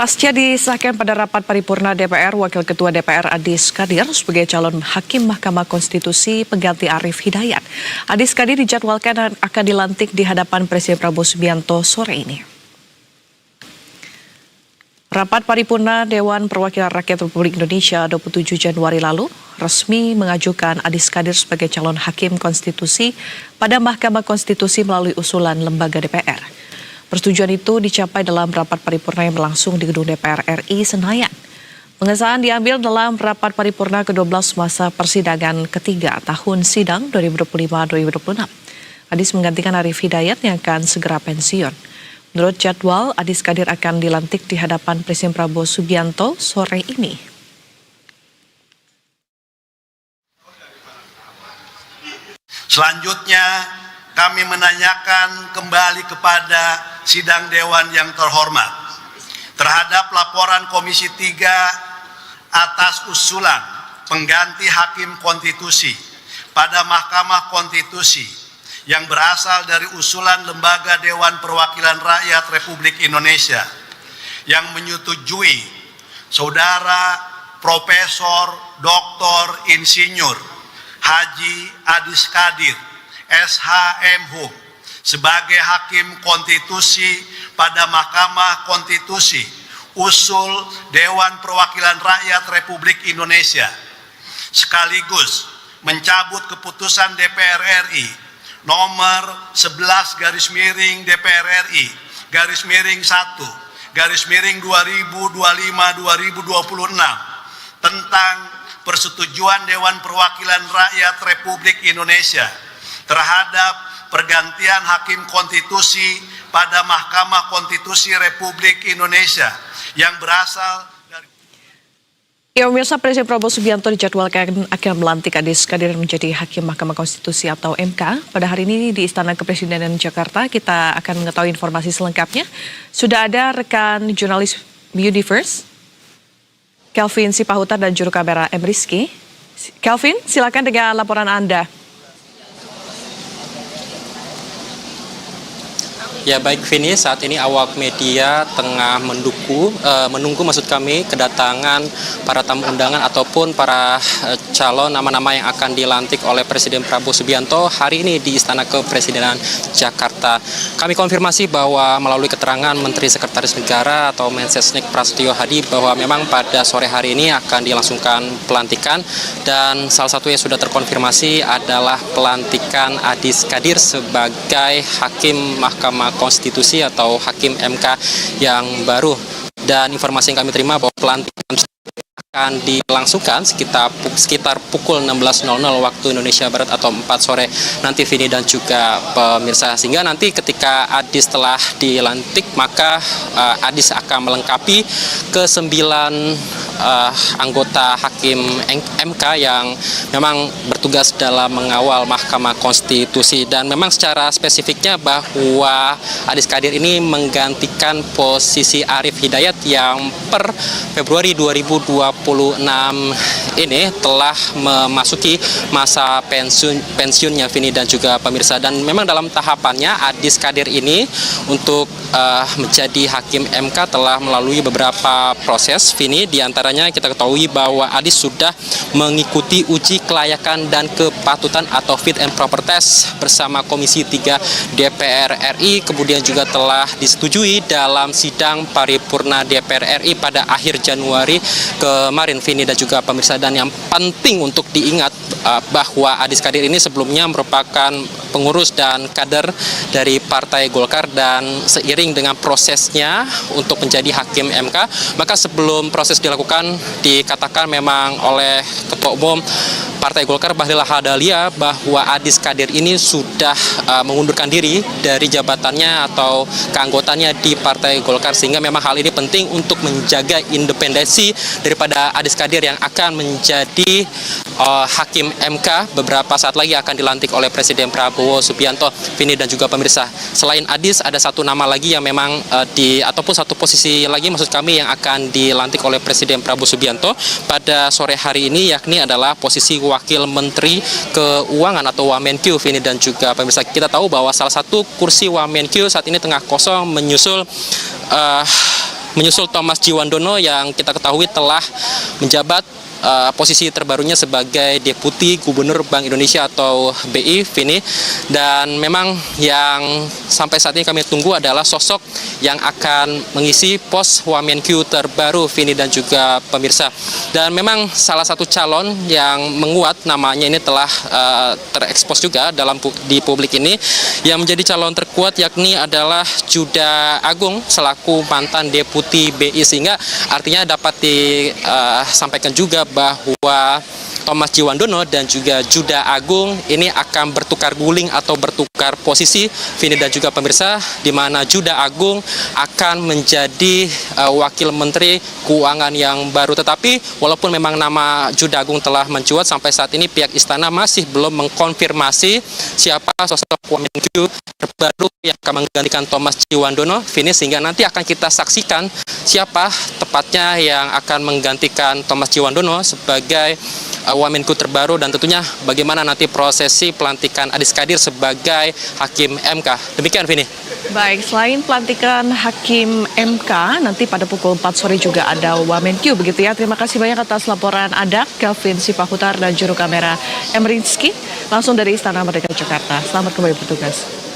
Pasca disahkan pada rapat paripurna DPR, Wakil Ketua DPR Adis Kadir sebagai calon Hakim Mahkamah Konstitusi pengganti Arief Hidayat. Adis Kadir dijadwalkan akan dilantik di hadapan Presiden Prabowo Subianto sore ini. Rapat paripurna Dewan Perwakilan Rakyat Republik Indonesia 27 Januari lalu resmi mengajukan Adis Kadir sebagai calon Hakim Konstitusi pada Mahkamah Konstitusi melalui usulan lembaga DPR. Persetujuan itu dicapai dalam rapat paripurna yang berlangsung di gedung DPR RI Senayan. Pengesahan diambil dalam rapat paripurna ke-12 masa persidangan ketiga tahun sidang 2025-2026. Adis menggantikan Arief Hidayat yang akan segera pensiun. Menurut jadwal, Adis Kadir akan dilantik di hadapan Presiden Prabowo Subianto sore ini. Selanjutnya, kami menanyakan kembali kepada sidang Dewan yang terhormat terhadap laporan Komisi 3 atas usulan pengganti Hakim Konstitusi pada Mahkamah Konstitusi yang berasal dari usulan Lembaga Dewan Perwakilan Rakyat Republik Indonesia yang menyetujui Saudara Profesor Dr. Insinyur Haji Adis Kadir SH.M.Hum sebagai Hakim Konstitusi pada Mahkamah Konstitusi usul Dewan Perwakilan Rakyat Republik Indonesia, sekaligus mencabut keputusan DPR RI nomor 11 DPR RI /1/2025-2026 tentang persetujuan Dewan Perwakilan Rakyat Republik Indonesia terhadap pergantian Hakim Konstitusi pada Mahkamah Konstitusi Republik Indonesia yang berasal dari... Ya, pemirsa, Presiden Prabowo Subianto dijadwalkan akan melantik Adis Kadir menjadi Hakim Mahkamah Konstitusi atau MK. Pada hari ini di Istana Kepresidenan Jakarta, kita akan mengetahui informasi selengkapnya. Sudah ada rekan jurnalis Universe, Kelvin Sipahutar dan juru kamera M. Rizky. Kelvin, silakan dengan laporan Anda. Ya baik Vini, saat ini awak media tengah menunggu maksud kami kedatangan para tamu undangan ataupun para calon nama-nama yang akan dilantik oleh Presiden Prabowo Subianto hari ini di Istana Kepresidenan Jakarta. Kami konfirmasi bahwa melalui keterangan Menteri Sekretaris Negara atau Mensesnek Prasetyo Hadi bahwa memang pada sore hari ini akan dilangsungkan pelantikan dan salah satu yang sudah terkonfirmasi adalah pelantikan Adis Kadir sebagai Hakim Mahkamah Konstitusi atau Hakim MK yang baru. Dan informasi yang kami terima bahwa pelantikan akan dilangsungkan sekitar pukul 16.00 waktu Indonesia Barat atau 4 sore nanti Vini dan juga pemirsa. Sehingga nanti ketika Adis telah dilantik maka Adis akan melengkapi ke-9 anggota Hakim MK yang memang bertugas dalam mengawal Mahkamah Konstitusi. Dan memang secara spesifiknya bahwa Adis Kadir ini menggantikan posisi Arief Hidayat yang per Februari 2026 ini telah memasuki masa pensiunnya Vini dan juga pemirsa. Dan memang dalam tahapannya Adis Kadir ini untuk menjadi Hakim MK telah melalui beberapa proses Vini. Di antaranya kita ketahui bahwa Adis sudah mengikuti uji kelayakan dan kepatutan atau fit and proper test bersama Komisi 3 DPR RI, kemudian juga telah disetujui dalam sidang paripurna DPR RI pada akhir Januari kemarin Vini dan juga pemirsa. Dan yang penting untuk diingat bahwa Adis Kadir ini sebelumnya merupakan pengurus dan kader dari Partai Golkar, dan seiring dengan prosesnya untuk menjadi Hakim MK, maka sebelum proses dilakukan dikatakan memang oleh Ketua Umum Partai Golkar Bahlil Lahadalia bahwa Adis Kadir ini sudah mengundurkan diri dari jabatannya atau keanggotaannya di Partai Golkar, sehingga memang hal ini penting untuk menjaga independensi daripada Adis Kadir yang akan menjadi Hakim MK beberapa saat lagi akan dilantik oleh Presiden Prabowo Subianto. Vini dan juga pemirsa, selain Adis ada satu nama lagi yang memang ataupun satu posisi lagi maksud kami yang akan dilantik oleh Presiden Prabowo Subianto pada sore hari ini, yakni adalah posisi Wakil Menteri Keuangan atau Wamenkyu, Vini dan juga pemirsa. Kita tahu bahwa salah satu kursi Wamenkyu saat ini tengah kosong menyusul menyusul Thomas Jiwandono yang kita ketahui telah menjabat posisi terbarunya sebagai Deputi Gubernur Bank Indonesia atau BI, Vini. Dan memang yang sampai saat ini kami tunggu adalah sosok yang akan mengisi pos Wamenkyu terbaru, Vini dan juga pemirsa. Dan memang salah satu calon yang menguat namanya ini telah terekspos juga di publik ini. Yang menjadi calon terkuat yakni adalah Juda Agung selaku mantan Deputi BI, sehingga artinya dapat disampaikan juga bahwa Thomas Jiwandono dan juga Juda Agung ini akan bertukar guling atau bertukar posisi, Vini dan juga pemirsa, di mana Juda Agung akan menjadi wakil menteri keuangan yang baru. Tetapi walaupun memang nama Juda Agung telah mencuat, sampai saat ini pihak istana masih belum mengkonfirmasi siapa sosok Wamenkyu terbaru yang akan menggantikan Thomas Jiwandono, Vini, sehingga nanti akan kita saksikan siapa tepatnya yang akan menggantikan Thomas Jiwandono sebagai Wamenkyu terbaru, dan tentunya bagaimana nanti prosesi pelantikan Adis Kadir sebagai Hakim MK. Demikian, Vini. Baik, selain pelantikan Hakim MK, nanti pada pukul 4 sore juga ada Wamenkyu, begitu ya. Terima kasih banyak atas laporan Anda, Kelvin Sipahutar dan juru kamera Emrinski, langsung dari Istana Merdeka Jakarta. Selamat kembali bertugas.